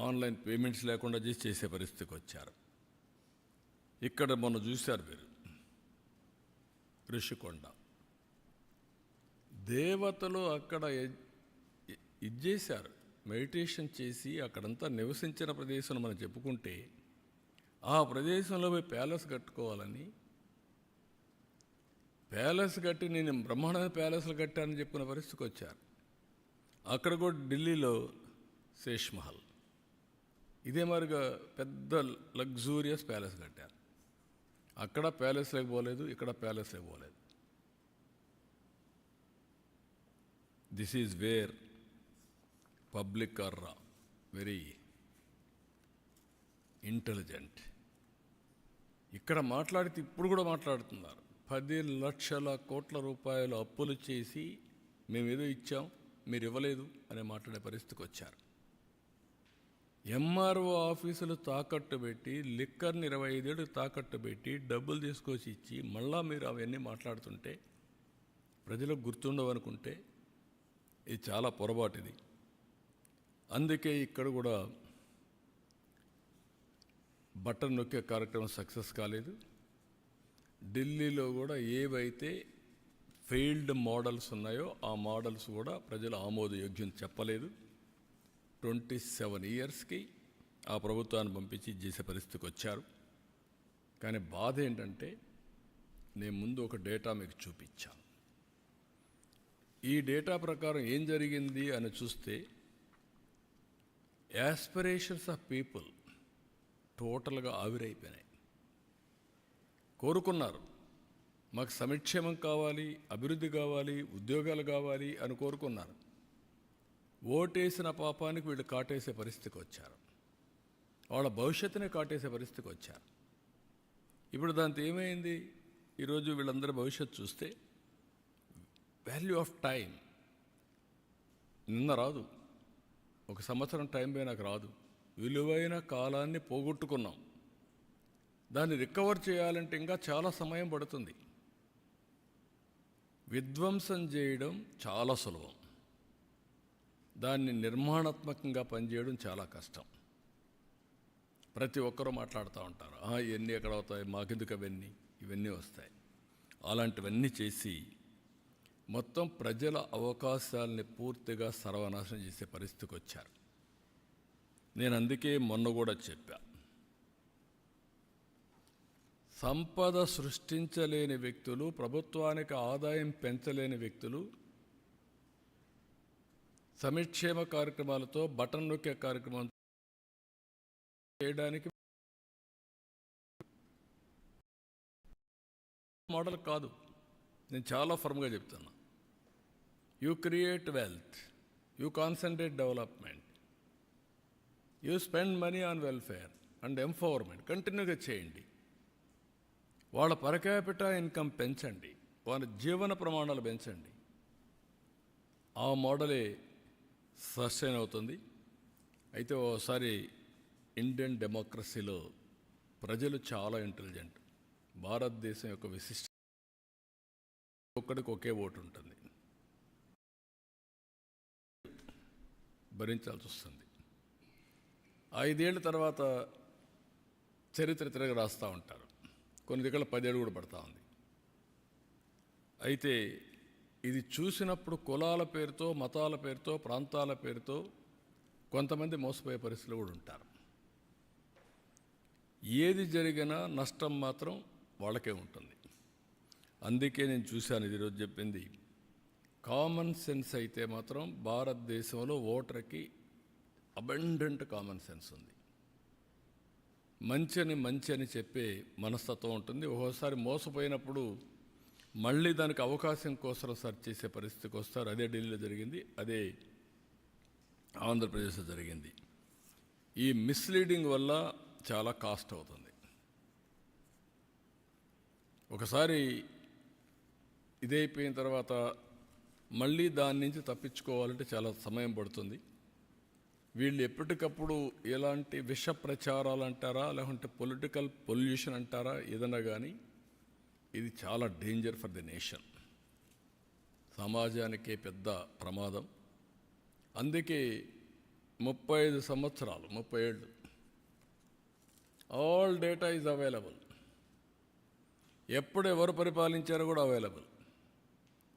Online payments లేకుండా చేసే పరిస్థితికి వచ్చారు. ఇక్కడ మొన్న చూశారు మీరు ఋషికొండ దేవతలు అక్కడ ఇచ్చేశారు. మెడిటేషన్ చేసి అక్కడంతా నివసించిన ప్రదేశం మనం చెప్పుకుంటే ఆ ప్రదేశంలో పోయి ప్యాలెస్ కట్టుకోవాలని, ప్యాలెస్ కట్టి నేను బ్రహ్మాండమైన ప్యాలెస్లు కట్టానని చెప్పిన పరిస్థితికి వచ్చారు. అక్కడ కూడా ఢిల్లీలో శేష్ మహల్ ఇదే మరిగా పెద్ద లగ్జూరియస్ ప్యాలెస్ కట్టారు. అక్కడ ప్యాలెస్ లేకపోలేదు, ఇక్కడ ప్యాలెస్ లేకపోలేదు. This is where public are very intelligent. ఇక్కడ మాట్లాడితే ఇప్పుడు కూడా మాట్లాడుతున్నారు. 10 లక్షల కోట్ల రూపాయలు అప్పులు చేసి మేమేదో ఇచ్చాం, మీరు ఇవ్వలేదు అనే మాట్లాడే పరిస్థితికి వచ్చారు. ఎంఆర్ఓ ఆఫీసులు తాకట్టు పెట్టి, లిక్కర్ని 25 ఏళ్ళు తాకట్టు పెట్టి డబ్బులు తీసుకొచ్చి ఇచ్చి మళ్ళా మీరు అవన్నీ మాట్లాడుతుంటే ప్రజలకు గుర్తుండవనుకుంటే ఇది చాలా పొరపాటు. ఇది అందుకే ఇక్కడ కూడా బటన్ నొక్కే కార్యక్రమం సక్సెస్ కాలేదు. ఢిల్లీలో కూడా ఏవైతే ఫెయిల్డ్ మోడల్స్ ఉన్నాయో ఆ మోడల్స్ కూడా ప్రజలు ఆమోదయోగ్యం చెప్పలేదు. 27 ఇయర్స్కి ఆ ప్రభుత్వాన్ని పంపించి చేసే పరిస్థితికి వచ్చారు. కానీ బాధ ఏంటంటే నేను ముందు ఒక డేటా మీకు చూపించాను. ఈ డేటా ప్రకారం ఏం జరిగింది అని చూస్తే యాస్పిరేషన్స్ ఆఫ్ పీపుల్ టోటల్గా ఆవిరైపోయినాయి. కోరుకున్నారు మాకు సంక్షేమం కావాలి, అభివృద్ధి కావాలి, ఉద్యోగాలు కావాలి అని కోరుకున్నారు. ఓటేసిన పాపానికి వీళ్ళు కాటేసే పరిస్థితికి వచ్చారు. వాళ్ళ భవిష్యత్తునే కాటేసే పరిస్థితికి వచ్చారు. ఇప్పుడు దాంతో ఏమైంది? ఈరోజు వీళ్ళందరి భవిష్యత్తు చూస్తే వాల్యూ ఆఫ్ టైం నిన్న రాదు, 1 సంవత్సరం టైం పోయినాక రాదు. విలువైన కాలాన్ని పోగొట్టుకున్నాం. దాన్ని రికవర్ చేయాలంటే ఇంకా చాలా సమయం పడుతుంది. విధ్వంసం చేయడం చాలా సులభం, దాన్ని నిర్మాణాత్మకంగా పనిచేయడం చాలా కష్టం. ప్రతి ఒక్కరూ మాట్లాడుతూ ఉంటారు, ఇవన్నీ ఎక్కడ అవుతాయి, మాకెందుకు ఇవన్నీ వస్తాయి. అలాంటివన్నీ చేసి మొత్తం ప్రజల అవకాశాలని పూర్తిగా సర్వనాశనం చేసే పరిస్థితికి వచ్చారు. నేను అందుకే మొన్న కూడా చెప్పా, సంపద సృష్టించలేని వ్యక్తులు, ప్రభుత్వానికి ఆదాయం పెంచలేని వ్యక్తులు సంక్షేమ కార్యక్రమాలతో బటన్ నొక్కే కార్యక్రమం చేయడానికి మోడల్ కాదు. నేను చాలా ఫర్మ్గా చెప్తున్నా. You create wealth, you concentrate development, you spend money on welfare and empowerment. కంటిన్యూగా చేయండి. వాళ్ళ పర్ క్యాపిటా ఇన్కమ్ పెంచండి, వాళ్ళ జీవన ప్రమాణాలు పెంచండి. ఆ మోడలే సస్టైన్ అవుతుంది. అయితే ఓసారి ఇండియన్ డెమోక్రసీలో ప్రజలు చాలా ఇంటెలిజెంట్. భారతదేశం యొక్క విశిష్ట ఒక్కడికి ఒకే ఓటు ఉంటుంది, భరించాల్సి వస్తుంది. 5 ఏళ్ళ తర్వాత చరిత్ర తిరగ రాస్తూ ఉంటారు. కొన్ని దగ్గర 10 ఏళ్ళు కూడా పడతా ఉంది. అయితే ఇది చూసినప్పుడు కులాల పేరుతో, మతాల పేరుతో, ప్రాంతాల పేరుతో కొంతమంది మోసపోయే పరిస్థితులు కూడా ఉంటారు. ఏది జరిగినా నష్టం మాత్రం వాళ్ళకే ఉంటుంది. అందుకే నేను చూశాను, ఈరోజు చెప్పింది కామన్ సెన్స్ అయితే మాత్రం భారతదేశంలో ఓటర్కి అబండెంట్ కామన్ సెన్స్ ఉంది. మంచి అని చెప్పే మనస్తత్వం ఉంటుంది. ఒక్కోసారి మోసపోయినప్పుడు మళ్ళీ దానికి అవకాశం కోసం సెర్చ్ చేసే పరిస్థితికి వస్తారు. అదే ఢిల్లీలో జరిగింది, అదే ఆంధ్రప్రదేశ్లో జరిగింది. ఈ మిస్లీడింగ్ వల్ల చాలా కాస్ట్ అవుతుంది. ఒకసారి ఇదైపోయిన తర్వాత మళ్ళీ దాని నుంచి తప్పించుకోవాలంటే చాలా సమయం పడుతుంది. వీళ్ళు ఎప్పటికప్పుడు ఎలాంటి విష ప్రచారాలు అంటారా, లేకుంటే పొలిటికల్ పొల్యూషన్ అంటారా, ఏదన్నా కానీ ఇది చాలా డేంజర్ ఫర్ ది నేషన్. సమాజానికే పెద్ద ప్రమాదం. అందుకే 35 సంవత్సరాలు, 30 ఏళ్ళు. All data is available. ఎప్పుడు ఎవరు పరిపాలించారో కూడా అవైలబుల్.